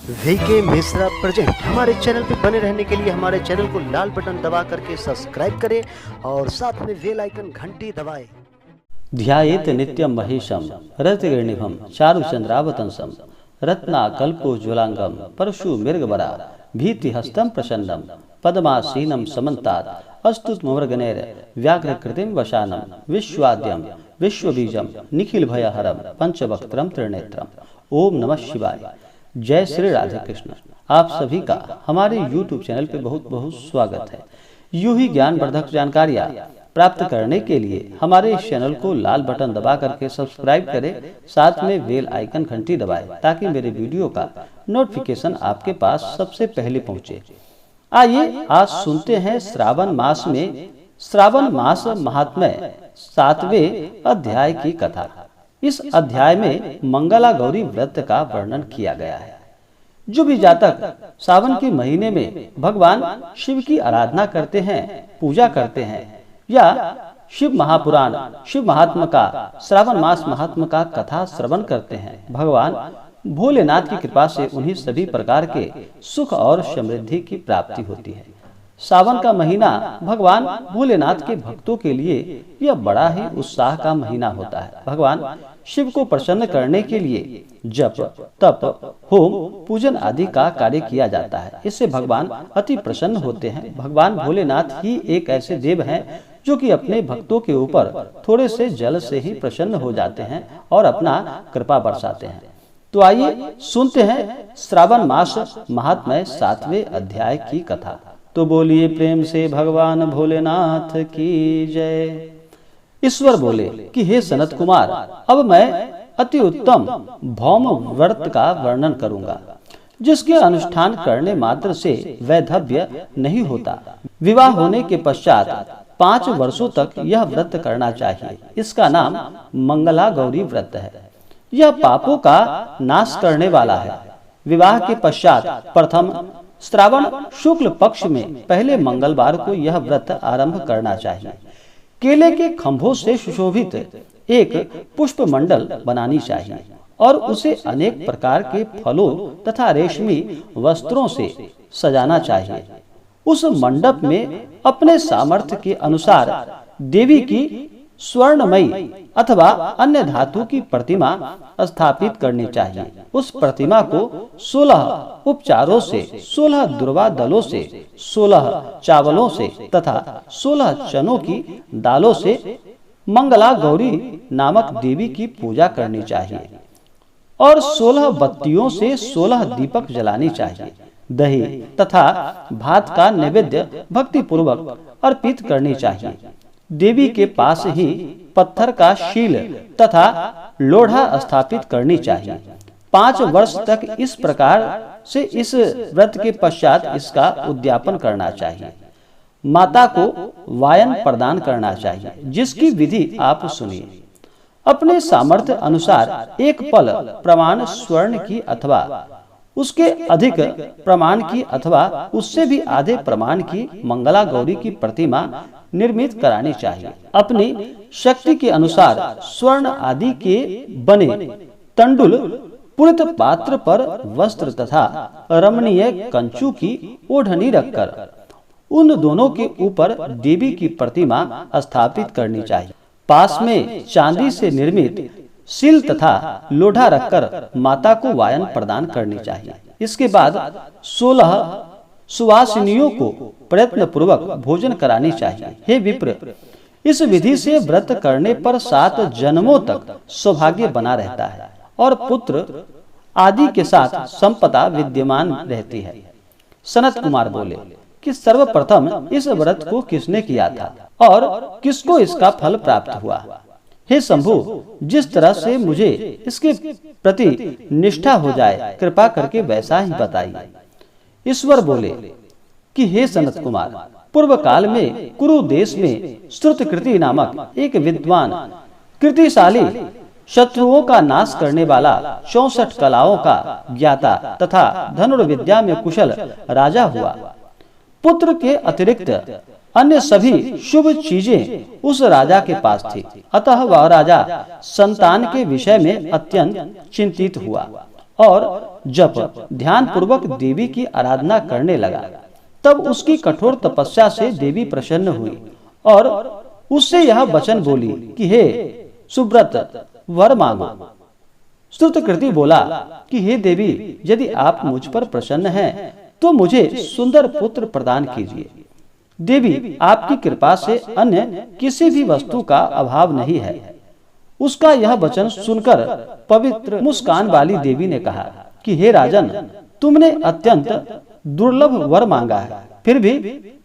VK Mishra present. हमारे channel पे बने रहने के लिए हमारे चैनल को लाल बटन दबा करके सब्सक्राइब करें और साथ में बेल आइकन घंटी दबाएं। ध्यायेत नित्यं महेशं रतिर्निभं चारुचंद्रावतंसं रत्नाकल्पोज्ज्वलांगं परशु मृगवरा भीतिहस्तं प्रसन्नं पद्मासीनं समन्तात् अस्तुतमवर्गणैर् व्याघ्रकृतिं वशानं विश्वाद्यं विश्वबीजं निखिलभयहरं पंचवक्त्रं त्रिनेत्रम्। ओम नमः शिवाय। जय श्री राधे कृष्ण। आप सभी का हमारे YouTube चैनल पे बहुत बहुत स्वागत है। यूं ही ज्ञानवर्धक जानकारियाँ प्राप्त करने के लिए हमारे इस चैनल को लाल बटन दबा करके सब्सक्राइब करें, साथ में बेल आइकन घंटी दबाएं ताकि मेरे वीडियो का नोटिफिकेशन आपके पास सबसे पहले पहुंचे। आइए आज सुनते हैं श्रावण मास महात्म्य 7वें अध्याय की कथा। इस अध्याय में मंगला गौरी व्रत का वर्णन किया गया है। जो भी जातक सावन के महीने में भगवान शिव की आराधना करते हैं, पूजा करते हैं या शिव महापुराण, शिव महात्मा का, श्रावण मास महात्मा का कथा श्रवण करते हैं, भगवान भोलेनाथ की कृपा से उन्हें सभी प्रकार के सुख और समृद्धि की प्राप्ति होती है। सावन का महीना भगवान भोलेनाथ के भक्तों के लिए यह बड़ा ही उत्साह का महीना होता है। भगवान शिव को प्रसन्न करने के लिए जप, तप, होम, पूजन आदि का कार्य किया जाता है। इससे भगवान अति प्रसन्न होते हैं। भगवान भोलेनाथ ही एक ऐसे देव हैं जो कि अपने भक्तों के ऊपर थोड़े से जल से ही प्रसन्न हो जाते हैं और अपना कृपा बरसाते हैं। तो आइए सुनते हैं श्रावण मास महात्म्य 7वें अध्याय की कथा। तो बोलिए प्रेम से भगवान भोलेनाथ की जय। ईश्वर बोले कि हे सनत कुमार, अब मैं अति उत्तम भौम व्रत का वर्णन करूंगा, जिसके अनुष्ठान करने मात्र से वैधव्य नहीं होता। विवाह होने के पश्चात 5 वर्षों तक यह व्रत करना चाहिए। इसका नाम मंगला गौरी व्रत है। यह पापों का नाश करने वाला है। विवाह के पश्चात प्रथम श्रावण शुक्ल पक्ष में पहले मंगलवार को यह व्रत आरंभ करना चाहिए। केले के खंभों से सुशोभित एक पुष्प मंडल बनानी चाहिए और उसे अनेक प्रकार के फलों तथा रेशमी वस्त्रों से सजाना चाहिए। उस मंडप में अपने सामर्थ्य के अनुसार देवी की स्वर्णमयी अथवा अन्य धातु की प्रतिमा स्थापित करनी चाहिए। उस प्रतिमा को 16 उपचारों से, 16 दुर्वा दलों से, 16 चावलों से तथा 16 चनों की दालों से मंगला गौरी नामक देवी की पूजा करनी चाहिए और 16 बत्तियों से 16 दीपक जलानी चाहिए। दही तथा भात का नैवेद्य भक्ति पूर्वक अर्पित करनी चाहिए। देवी के पास ही पत्थर का शील तथा लोढ़ा स्थापित करनी चाहिए। 5 वर्ष तक इस प्रकार से इस व्रत के पश्चात इसका उद्यापन करना चाहिए। माता को वायन प्रदान करना चाहिए, जिसकी विधि आप सुनिए। अपने सामर्थ्य अनुसार एक पल प्रमाण स्वर्ण की अथवा उसके अधिक प्रमाण की अथवा उससे भी आधे प्रमाण की मंगला गौरी की प्रतिमा निर्मित करानी चाहिए। अपनी शक्ति के अनुसार स्वर्ण आदि के बने तंडुल पुरित पात्र पर वस्त्र तथा रमणीय कंचू की ओढ़नी रखकर उन दोनों के ऊपर देवी की प्रतिमा स्थापित करनी चाहिए। पास में चांदी से निर्मित सिल तथा लोढ़ा रखकर माता को वायन प्रदान करनी चाहिए। इसके बाद 16 सुवासिनियों को प्रयत्न पूर्वक भोजन करानी चाहिए। हे विप्र, इस विधि से व्रत करने पर 7 जन्मों तक सौभाग्य बना रहता है और पुत्र आदि के साथ संपदा विद्यमान रहती है। सनत कुमार बोले कि सर्वप्रथम इस व्रत को किसने किया था और किसको इसका फल प्राप्त हुआ? हे शंभु, जिस तरह से मुझे इसके प्रति निष्ठा हो जाए, कृपा करके वैसा ही बताइए। ईश्वर बोले कि हे सनत कुमार, पूर्व काल में कुरु देश में श्रुतकृति नामक एक विद्वान, कृतिशाली, शत्रुओं का नाश करने वाला, 64 कलाओं का ज्ञाता तथा धनुर्विद्या में कुशल राजा हुआ। पुत्र के अतिरिक्त अन्य सभी शुभ चीजें उस राजा के पास थी। अतः वह राजा संतान के विषय में अत्यंत चिंतित हुआ और जप ध्यान पूर्वक देवी की आराधना करने लगा। तब उसकी कठोर तपस्या से देवी प्रसन्न हुई और उससे यह वचन बोली कि हे सुव्रत, वर मांगो। स्तुतकृति बोला कि हे देवी, यदि आप मुझ पर प्रसन्न हैं तो मुझे सुंदर पुत्र प्रदान कीजिए। देवी, आपकी कृपा से अन्य किसी भी वस्तु का अभाव नहीं है। उसका यह वचन सुनकर पवित्र मुस्कान वाली देवी ने कहा कि हे राजन, तुमने अत्यंत दुर्लभ वर मांगा है, फिर भी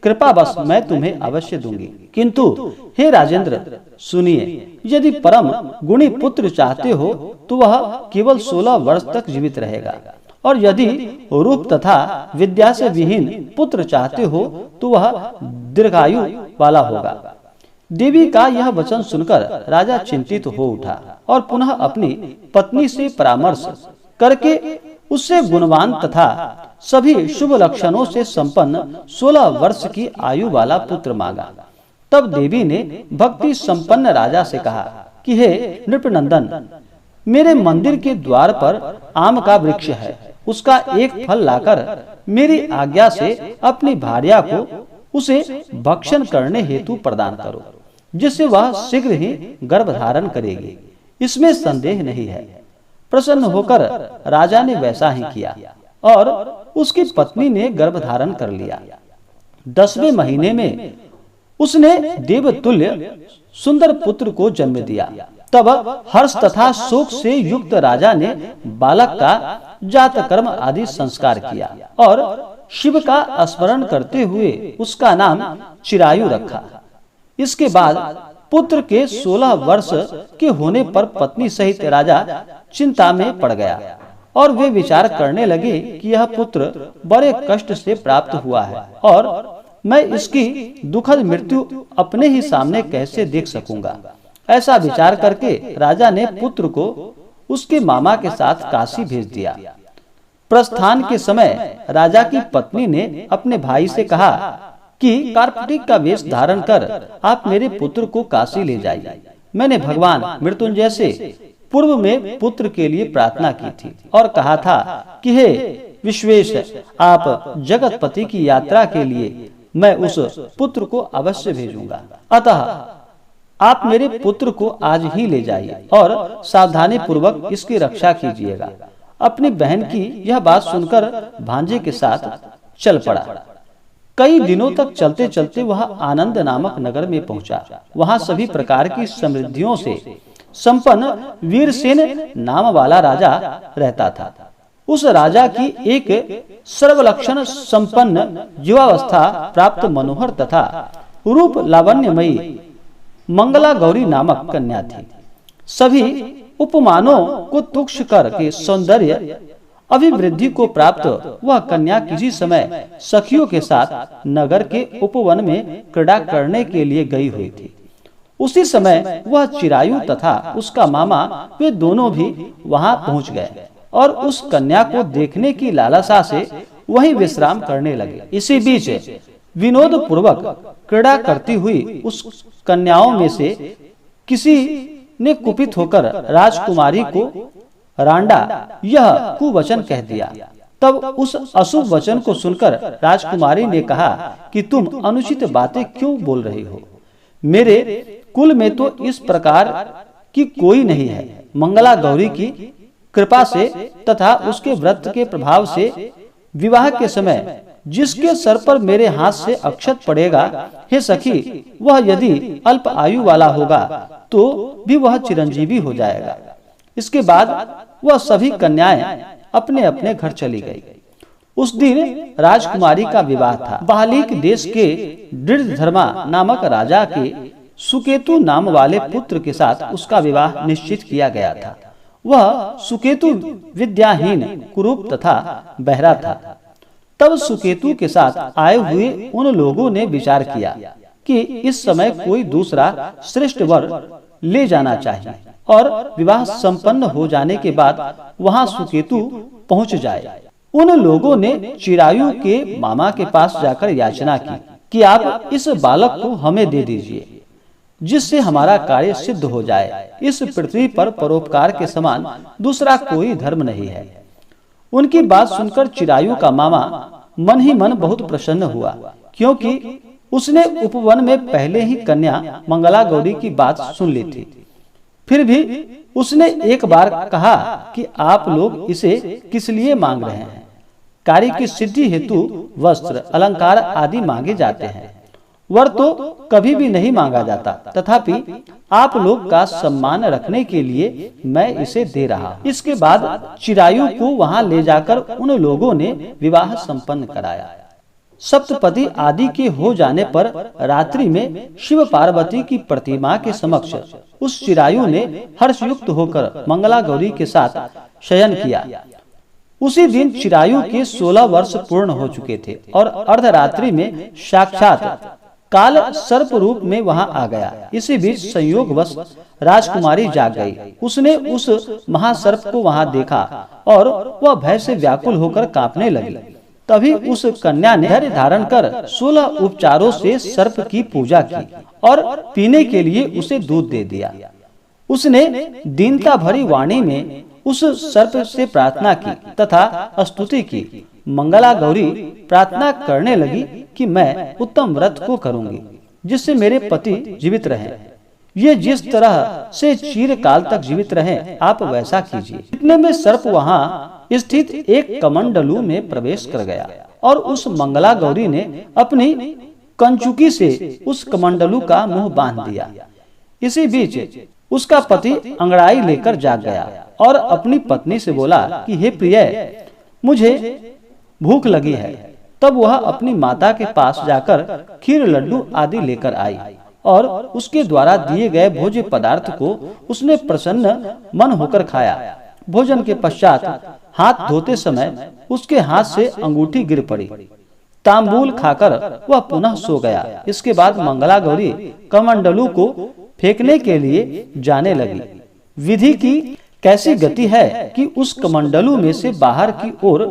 कृपावश मैं तुम्हें अवश्य दूंगी। किंतु हे राजेंद्र, सुनिए, यदि परम गुणी पुत्र चाहते हो तो वह केवल 16 वर्ष तक जीवित रहेगा, और यदि रूप तथा विद्या से विहीन पुत्र चाहते हो तो वह दीर्घायु वाला होगा। देवी का यह वचन सुनकर राजा चिंतित हो उठा और पुनः अपनी पत्नी से परामर्श करके उससे गुणवान तथा सभी शुभ लक्षणों से संपन्न 16 वर्ष की आयु वाला पुत्र मांगा। तब देवी ने भक्ति संपन्न राजा से कहा कि हे नृपनंदन, मेरे मंदिर के द्वार पर आम का वृक्ष है, उसका एक फल लाकर मेरी आज्ञा से अपनी भार्या को उसे भक्षण करने हेतु प्रदान करो, जिससे वह शीघ्र ही गर्भ धारण करेगी, इसमें संदेह नहीं है। प्रसन्न होकर राजा ने वैसा ही किया और उसकी पत्नी ने गर्भ धारण कर लिया। 10वें महीने में उसने देवतुल्य सुंदर पुत्र को जन्म दिया। तब हर्ष तथा शोक से युक्त राजा ने बालक का जात कर्म आदि संस्कार किया और शिव का स्मरण करते हुए उसका नाम चिरायु रखा। इसके बाद पुत्र के 16 वर्ष के होने पर पत्नी सहित राजा चिंता में पड़ गया और वे विचार करने लगे कि यह पुत्र बड़े कष्ट से प्राप्त हुआ है और मैं इसकी दुखद मृत्यु अपने ही सामने कैसे देख सकूंगा। ऐसा विचार करके राजा ने पुत्र को उसके मामा के साथ काशी भेज दिया। प्रस्थान के समय राजा की पत्नी ने अपने भाई से कहा कि कार्तिक का वेश धारण कर आप मेरे पुत्र को काशी ले जाइए। मैंने भगवान मृत्युंजय से पूर्व में पुत्र के लिए प्रार्थना की थी और कहा था कि हे विश्वेश, आप जगतपति की यात्रा के लिए मैं उस पुत्र को अवश्य भेजूंगा। अतः आप मेरे पुत्र को आज ही ले जाइए और सावधानी पूर्वक इसकी रक्षा कीजिएगा। अपनी बहन की यह बात सुनकर भांजे के साथ चल पड़ा। कई दिनों तक चलते चलते वह आनंद नामक नगर में पहुंचा। वहां सभी प्रकार की समृद्धियों से संपन्न वीरसेन नाम वाला राजा रहता था। उस राजा की एक सर्वलक्षण संपन्न युवावस्था प्राप्त मनोहर तथा रूप लावण्यमयी मंगला गौरी नामक कन्या थी। सभी उपमानों को तुक्ष करके सौंदर्य अभिवृद्धि को प्राप्त वह कन्या किसी समय सखियों के साथ नगर के उपवन में क्रीड़ा करने के लिए गई हुई थी। उसी समय वह चिरायु तथा उसका मामा वे दोनों भी वहां पहुंच गए और उस कन्या को देखने की लालसा से वहीं विश्राम करने लगे। इसी बीच विनोद पूर्वक क्रीड़ा करती हुई उस कन्याओं में से किसी ने कुपित होकर राजकुमारी को रांडा यह कुवचन कह दिया। तब उस अशुभ वचन को सुनकर राजकुमारी ने कहा कि तुम अनुचित बातें क्यों बोल रही हो? मेरे कुल में तो इस प्रकार की कोई नहीं है। मंगला गौरी की कृपा से तथा उसके व्रत के प्रभाव से विवाह के समय जिसके सर पर मेरे हाथ से अक्षत पड़ेगा, हे सखी, वह यदि अल्प आयु वाला होगा तो भी वह चिरंजीवी हो जाएगा। इसके बाद वह सभी कन्याएं अपने अपने घर चली गई। उस दिन राजकुमारी का विवाह था। बालीक देश के दृढ़धर्मा नामक राजा के सुकेतु नाम वाले पुत्र के साथ उसका विवाह निश्चित किया गया था। वह सुकेतु विद्याहीन, कुरूप तथा बहरा था। तब सुकेतु के साथ आए हुए उन लोगों ने विचार किया कि इस समय कोई दूसरा श्रेष्ठ वर ले जाना चाहिए और विवाह संपन्न हो जाने के बाद वहां सुकेतु पहुंच जाए। उन लोगों ने चिरायु के मामा के पास जाकर याचना की कि आप इस बालक को हमें दे दीजिए, जिससे हमारा कार्य सिद्ध हो जाए। इस पृथ्वी पर परोपकार के समान दूसरा कोई धर्म नहीं है। उनकी बात सुनकर चिरायु का मामा मन ही मन बहुत प्रसन्न हुआ, क्योंकि उसने उपवन में पहले ही कन्या मंगला गौरी की बात सुन ली थी। फिर भी उसने एक बार कहा कि आप लोग इसे किस लिए मांग रहे हैं? कार्य की सिद्धि हेतु वस्त्र, अलंकार आदि मांगे जाते हैं, वर तो कभी भी नहीं मांगा जाता। तथापि आप लोग का सम्मान रखने के लिए मैं इसे दे रहा हूं। इसके बाद चिरायु को वहां ले जाकर उन लोगों ने विवाह संपन्न कराया। सप्तपदी आदि के हो जाने पर रात्रि में शिव पार्वती की प्रतिमा के समक्ष उस चिरायु ने हर्षयुक्त होकर मंगला गौरी के साथ शयन किया। उसी दिन चिरायु के 16 वर्ष पूर्ण हो चुके थे और अर्धरात्रि में साक्षात काल सर्प रूप में वहां आ गया। इसी बीच संयोगवश राजकुमारी जाग गई। उसने उस महासर्प को वहां देखा और वह भय से व्याकुल होकर कांपने लगी। तभी उस कन्या ने धैर्य धारण कर 16 उपचारों से सर्प की पूजा की और पीने के लिए उसे दूध दे दिया। उसने दीनता भरी वाणी में उस सर्प से प्रार्थना की तथा स्तुति की। मंगला गौरी प्रार्थना करने लगी कि मैं उत्तम व्रत को करूंगी जिससे मेरे पति जीवित रहें। ये जिस तरह से चिरकाल तक जीवित रहें, आप वैसा कीजिए। इतने में सर्प वहां स्थित एक कमंडलू में प्रवेश कर गया और उस मंगला गौरी ने अपनी कंचुकी से उस कमंडलू का मुंह बांध दिया। इसी बीच उसका पति अंगड़ाई लेकर जाग गया और अपनी पत्नी से बोला कि हे प्रिय, मुझे भूख लगी है। तब वह अपनी माता के पास जाकर खीर, लड्डू आदि लेकर आई और उसके द्वारा दिए गए भोज्य पदार्थ को उसने प्रसन्न मन होकर खाया। भोजन के पश्चात हाथ धोते समय उसके हाथ से अंगूठी गिर पड़ी। तांबूल खाकर वह पुनः सो गया। इसके बाद मंगला गौरी कमंडलू को फेंकने के लिए जाने लगी। विधि की कैसी गति है कि उस कमंडलू में से बाहर की ओर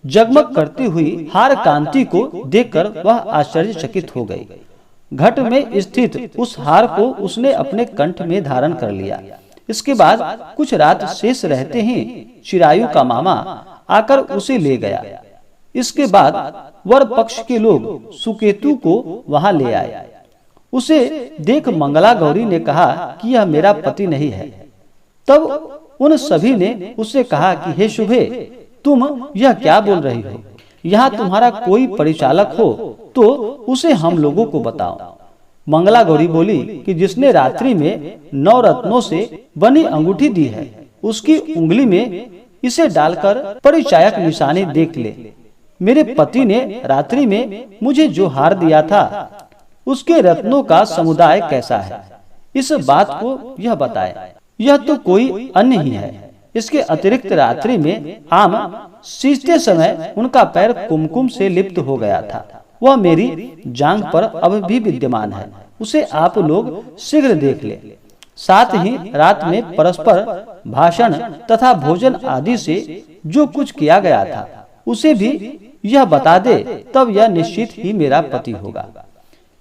जगमग करती हुई हार कांति को देखकर वह आश्चर्यचकित हो गई। घट में स्थित उस हार को उसने अपने कंठ में धारण कर लिया। इसके बाद कुछ रात शेष रहते ही चिरायु का मामा आकर उसे ले गया। इसके बाद वर पक्ष के लोग सुकेतु को वहां ले आए। उसे देख मंगला गौरी ने कहा कि यह मेरा पति नहीं है। तब उन सभी ने उससे कहा कि हे शुभे, तुम यह क्या बोल रही हो? यहाँ तुम्हारा कोई परिचालक हो तो उसे हम लोगों को बताओ। मंगला गौरी बोली कि जिसने रात्रि में 9 रत्नों से बनी अंगूठी दी है, उसकी उंगली में इसे डालकर परिचायक निशानी देख ले। मेरे पति ने रात्रि में मुझे जो हार दिया था, उसके रत्नों का समुदाय कैसा है, इस बात को यह बताए। यह तो कोई अन्य ही है। इसके अतिरिक्त रात्रि में आम सींचते समय उनका पैर कुमकुम से लिप्त हो गया था। वह मेरी जांघ पर अब भी विद्यमान है। उसे आप लोग शीघ्र देख ले। साथ ही रात में परस्पर भाषण तथा भोजन आदि से जो कुछ किया गया था, उसे भी यह बता दे, तब यह निश्चित ही मेरा पति होगा।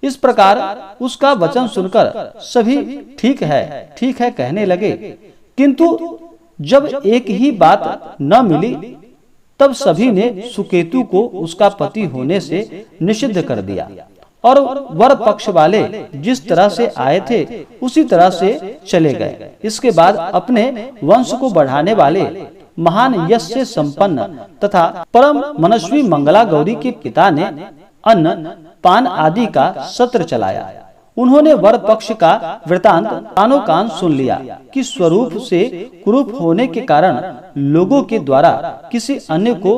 इस प्रकार उसका वचन सुनकर सभी ठीक है कहने लगे। किंतु जब एक ही बात न मिली, तब सभी ने सुकेतु को उसका पति होने से निषिद्ध कर दिया और वर पक्ष वाले जिस तरह से आए थे उसी तरह से चले गए। इसके बाद अपने वंश को बढ़ाने वाले महान यश से संपन्न तथा परम मनस्वी मंगला गौरी के पिता ने अन्न पान आदि का सत्र चलाया। उन्होंने वर पक्ष का वृतांत कानो कान सुन लिया कि स्वरूप से कुरूप होने के कारण लोगों के द्वारा किसी अन्य को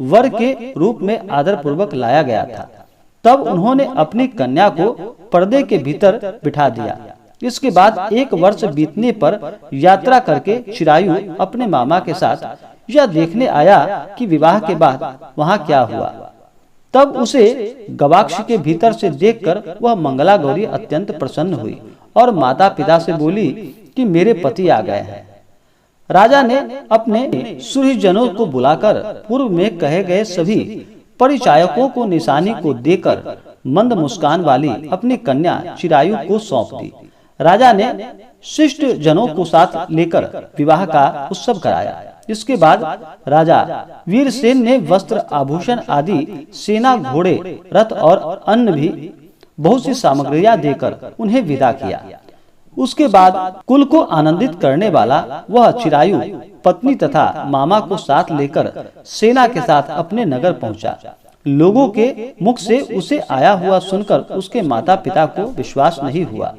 वर के रूप में आदर पूर्वक लाया गया था। तब उन्होंने अपनी कन्या को पर्दे के भीतर बिठा दिया। इसके बाद 1 वर्ष बीतने पर यात्रा करके चिरायु अपने मामा के साथ यह देखने आया कि विवाह के बाद वहाँ क्या हुआ। तब उसे गवाक्ष के भीतर से देखकर वह मंगला गौरी अत्यंत प्रसन्न हुई और माता पिता से बोली कि मेरे पति आ गए हैं। राजा ने अपने सुहृदजनों को बुलाकर पूर्व में कहे गए सभी परिचायकों को निशानी को देकर मंद मुस्कान वाली अपनी कन्या चिरायु को सौंप दी। राजा ने शिष्ट जनों को साथ लेकर विवाह का उत्सव कराया। इसके बाद राजा वीरसेन ने वस्त्र, आभूषण आदि, सेना, घोड़े, रथ और अन्य भी बहुत सी सामग्रियां देकर उन्हें विदा किया। उसके बाद कुल को आनंदित करने वाला वह चिरायु पत्नी तथा मामा को साथ लेकर सेना के साथ अपने नगर पहुंचा। लोगों के मुख से उसे आया हुआ सुनकर उसके माता पिता को विश्वास नहीं हुआ।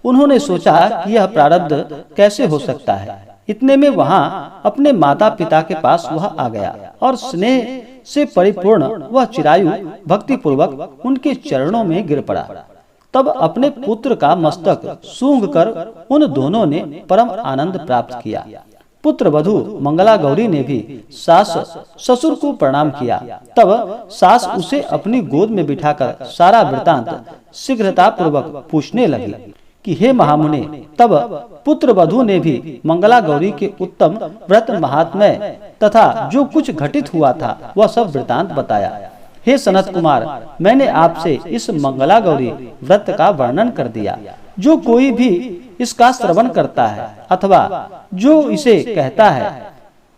उन्होंने सोचा कि यह प्रारब्ध कैसे हो सकता है। इतने में वहां अपने माता पिता के पास वह आ गया और स्नेह से परिपूर्ण वह चिरायु भक्ति पूर्वक उनके चरणों में गिर पड़ा। तब अपने पुत्र का मस्तक सूंघकर उन दोनों ने परम आनंद प्राप्त किया। पुत्र वधू मंगला गौरी ने भी सास ससुर को प्रणाम किया। तब सास उसे अपनी गोद में बिठाकर सारा वृतांत शीघ्रता पूर्वक पूछने लगी कि हे महामुने। तब पुत्र वधू ने भी मंगला गौरी के उत्तम व्रत महात्म्य तथा जो कुछ घटित हुआ था वह सब वृतांत बताया। हे सनत कुमार, मैंने आपसे इस मंगला गौरी व्रत का वर्णन कर दिया। जो कोई भी इसका श्रवण करता है अथवा जो इसे कहता है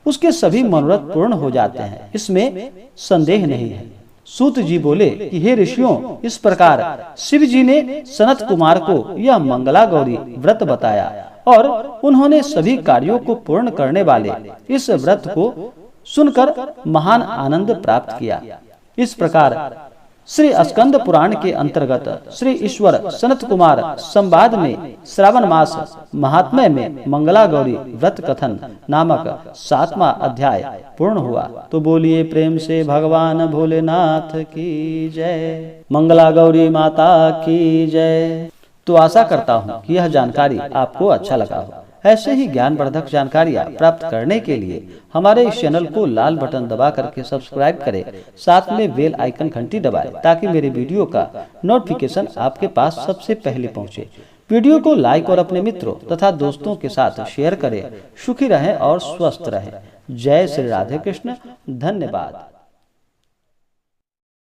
उसके सभी मनोरथ पूर्ण हो जाते हैं, इसमें संदेह नहीं है। सूत जी बोले कि हे ऋषियों, इस प्रकार शिव जी ने सनत कुमार को यह मंगला गौरी व्रत बताया और उन्होंने सभी कार्यों को पूर्ण करने वाले इस व्रत को सुनकर महान आनंद प्राप्त किया। इस प्रकार श्री स्कंद पुराण के अंतर्गत श्री ईश्वर सनत कुमार संवाद में श्रावण मास महात्म्य में मंगला गौरी व्रत कथन नामक 7वां अध्याय पूर्ण हुआ। तो बोलिए प्रेम से भगवान भोलेनाथ की जय, मंगला गौरी माता की जय। तो आशा करता हूँ कि यह जानकारी आपको अच्छा लगा हो। ऐसे ही ज्ञानवर्धक जानकारियाँ प्राप्त करने के लिए हमारे इस चैनल को लाल बटन दबा करके सब्सक्राइब करें, साथ में बेल आइकन घंटी दबाएं ताकि मेरे वीडियो का नोटिफिकेशन आपके पास सबसे पहले पहुंचे। वीडियो को लाइक और अपने मित्रों तथा दोस्तों के साथ शेयर करें। सुखी रहें और स्वस्थ रहें। जय श्री राधे कृष्ण। धन्यवाद।